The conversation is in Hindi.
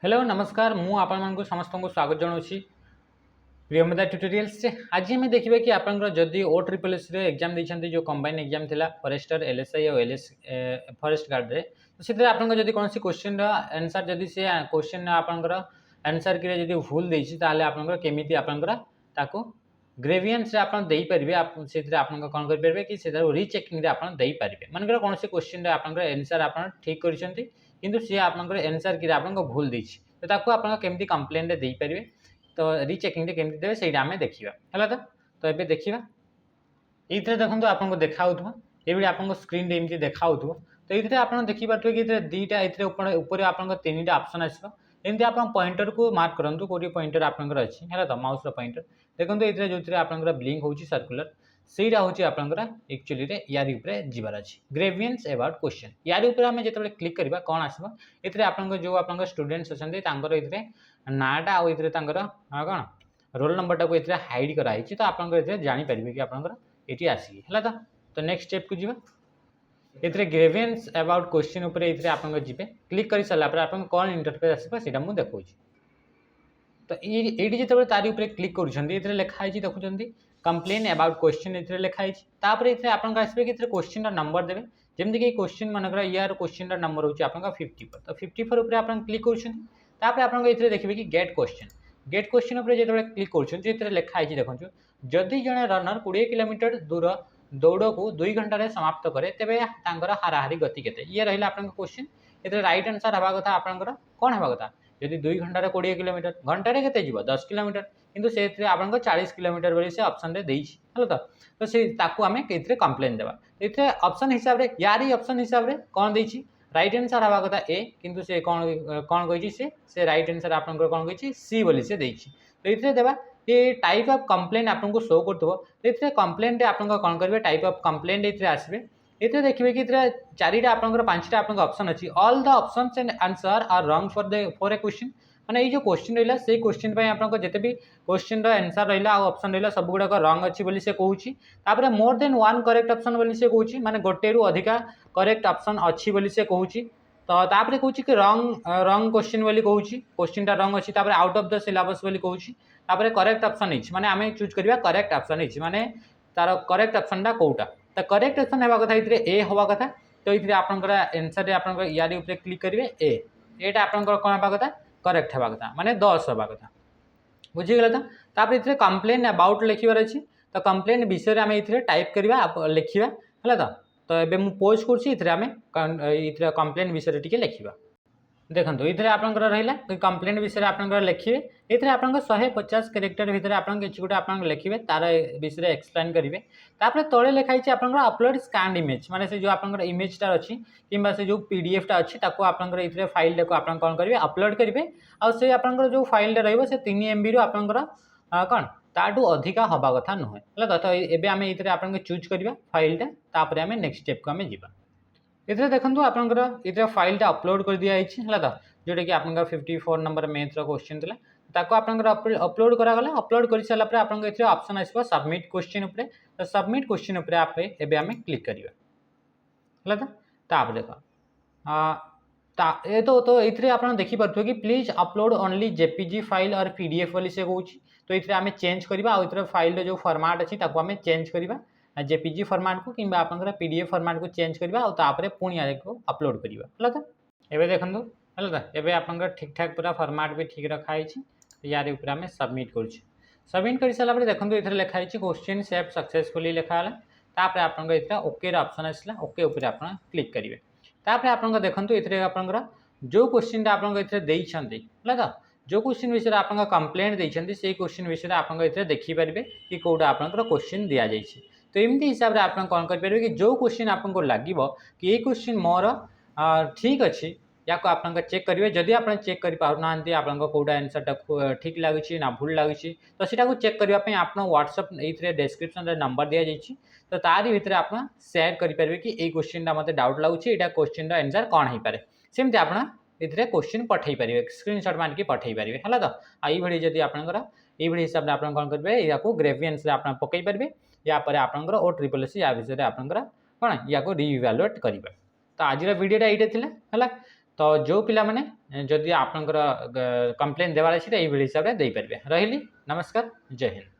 हेलो नमस्कार मु आपण समस्त को स्वागत जनाऊँगी प्रियमदा ट्यूटोरियल्स से। आज आम देखा कि आपंकर जदि ओ ट्रिपल एस एग्जाम देते जो कंबाइन एग्जाम थिला फॉरेस्टर एलएसआई और एलएस फॉरेस्ट गार्ड रे तो से आपंकर कौन क्वेश्चन आंसर जदि से क्वेश्चन आपंकर आंसर की जदि भूल देछि ताले आपंकर केमिति आपंकर ताको ग्रेवियंस रे आपन देई परिबे आप से आपन कौन कर परिबे कि से रीचेकिंग रे आपन देई परिबे मानकर कौन क्वेश्चन रे आपंकर आंसर आपन ठीक करिसेंती किंतु सी आपंकर आंसर की आपन भूल देछि तो ताको आपन केमिति कंप्लेन रे देई परिबे तो रीचेकिंग केमती देवे से आम देखा है तो ये देखा ये देखो आपको देखा ये आपको स्क्रीन एमती देखा तो ये आप देखिए कि दुईटा ऊपर आप तीन टा ऑप्शन आसो एमती आप पॉइंटर को मार्क करूँ कौटी पॉइंटर आपंकर अच्छी है तो माउस पॉइंटर देखो ये जो आप ब्लिंक हो सर्कुलर सहीटा हूँ आपंकर एक्चुअली यार जीवार अच्छी ग्रेवियंस अबाउट क्वेश्चन यार आम जो क्लिक करवा कौन आसो ये आप जो आप स्टूडेंट्स अच्छा ये नाटा आउ कौन रोल नंबर टाक ये हाइड कराई तो आप जापर कि आपंकर ये आसिक है तो नेक्स्ट स्टेप को जी ये ग्रेवियंस अबाउट क्वेश्चन ये आप जी क्लिक कर सारापर आप कौन इंटरफेस आसपा मुझे देखा तो ये जो तारी क्लिक कर लिखाई देखुं कंप्लेन अबाउट क्वेश्चन ये लिखाई ये आप आसपे कि क्वेश्चन नंबर देवे जमीक कि क्वेश्चन मनकर यार क्वेश्चन नंबर हो 54 तो 54 आप क्लिक कर आप देखिए कि गेट क्वेश्चन जो क्लिक कर लिखाई देखो जदि जड़े रनर 20 किलोमीटर दूर दौड़ को 2 घंटे समाप्त करे तेरे हाराहारी गति के ये रहा आप क्वेश्चन ये रईट आंसर हवा कथा आपंकर कौन हवा कथा जदि 2 घंटे 20 किलोमीटर घंटे के 10 किलोमीटर किंतु से आप 40 किलोमीटर बोली से ऑप्शन रे देइछि है तो से ताकू आमे केथरे कंप्लेन देबा एथे ऑप्शन हिसाब रे यारी ऑप्शन हिसाब रे कौन देइछि राइट आंसर हवा कथा ए किंतु से कौन कौन कहिछि से राइट आंसर आपनकर कौन कहिछि सी बोली से देइछि तो इथे देबा ये टाइप ऑफ कंप्लेन आपको शो करथबो तो कंप्लेन रे आपन कौन करिवे टाइप ऑफ कंप्लेन इथे आसबे ये देखिए कि चारिटा आपंकर 5टा आपन ऑप्शन अच्छी all the options and answer are wrong for a question माने ये जो क्वेश्चन रहा से क्वेश्चन पे आपन जिते भी क्वेश्चन आंसर रहा ऑप्शन रहा सब गुड़ाक रॉन्ग अच्छी बोली से कहूँ more than one correct option बोली से कहूँ माने गोटे रु अधिका करेक्ट ऑप्शन अच्छी बोली से कहूँ तो तापर कहूँ कि रॉन्ग क्वेश्चन बोली कहूँ क्वेश्चन रॉन्ग अच्छी आउट ऑफ द सिलेबस बोली कहूँ तापर करेक्ट ऑप्शन है माने आम चूज करवा करेक्ट ऑप्शन है माने तार करेक्ट ऑप्शन कोटा तो करेक्ट ऑप्शन हवा कथा ये ए हवा कथा तो ये आपंकर आंसर आप यार क्लिक करेंगे एटा आपंकर कौन हवा कथा करेक्ट हवा कथा माने 10 हवा कथा बुझीगला तो तापर ये कंप्लेन अबाउट लिखबार अच्छी तो कंप्लेन विषय आम ये टाइप करवा लिखा है तो ये मुझे पोस्ट कर कंप्लेन विषय टी लिखा देखो ये आपंकर रहा कंप्लेन विषय आप लिखे ये आप 150 कैरेक्टर भितर आप किसी गोटे आप लिखे तार विषय एक्सप्लेन करेंगे तापर तले लिखाई अपलोड स्कान इमेज माने से जो आप इमेजटा अच्छी कि से जो पीडीएफ टा अच्छी आपंकर ये फाइल टाक आप कौन करेंगे अपलोड करेंगे आउ से आपंकर जो फाइल रही 3 MB रु आपंकर कौन ताठू अधिका हवा कथा नुहे है तो ये आम ये आप चूज करवा फाइलटा तापर आम नेक्स्ट स्टेप को आम जावा ये देखो आपंकर ये फाइलटा अपलोड कर दिया है तो जोटा कि आप 54 नंबर मैथ क्वेश्चन थी ताको आपंकर अपलोड करागला अपलोड कर सारापर आप ऑप्शन आसो सबमिट क्वेश्चन उपरे तो सबमिट क्वेश्चन उपरे आप एवं क्लिक करवा है तो देख तो ये आप देखिपे कि please upload only JPG file और पीडीएफ बोली से कहूँ तो ये आम चेंज करवा आउ फाइल जो फॉर्मेट अच्छी आम चेंज करवा जेपीजी फॉर्मेट को कि आपंकर पीडीएफ फॉर्मेट को चेंज करवा और पुणी को अपलोड करवा है तो ये देखो है तो ये आपंकर ठीक ठाक पूरा फॉर्मेट भी ठीक रखाई यार ऊपर आम सबमिट सबमिट कर सारापर देखो ये लिखाई क्वेश्चन सेव सक्सेसफुली लिखाला तापर आप ओके ऑप्शन आसला ओके उपर आप क्लिक करेंगे तापर आप देखो ये आपंकर जो क्वेश्चन आप है तो जो क्वेश्चन विषय आप कंप्लेन देते से क्वेश्चन विषय आप देखिपारे कि कौटा आपंकर क्वेश्चन दि जाए तो एमती हिसाब से आप कौन करेंगे कि जो क्वेश्चन आपको लगे कि ये क्वेश्चन मोर ठीक अच्छी या आप चेक करेंगे जदि आप चेक कर पारना आप कौटा आंसर ठीक लगे ना भूल लगे तो सीटा चेक करने आप व्हाट्सएप ये डिस्क्रिप्शन नंबर दि जाइए तो तारी भितर आप सेयार करेंगे कि ये क्वेश्चन मत डाउट लगुच यहाँ क्वेश्चन आंसर कौन हो पाए सेमती आप ये क्वेश्चन पठे पारे स्क्रीनशॉट मारिक पठे पारे है तो ये जदि आपंकर ये हिसाब से आप कौन करेंगे या ग्रेवियंस आप पकई पारे या आपंकर ओ ट्रिपल एस या विषय आपंकर कौन या रिइवालुएट करेंगे तो आज वीडियोटा ये है तो जो पिला माने जदि आपनकर कंप्लेन देवार अछि त एई हिसाब रे देई परबे। रहिली नमस्कार, जय हिंद।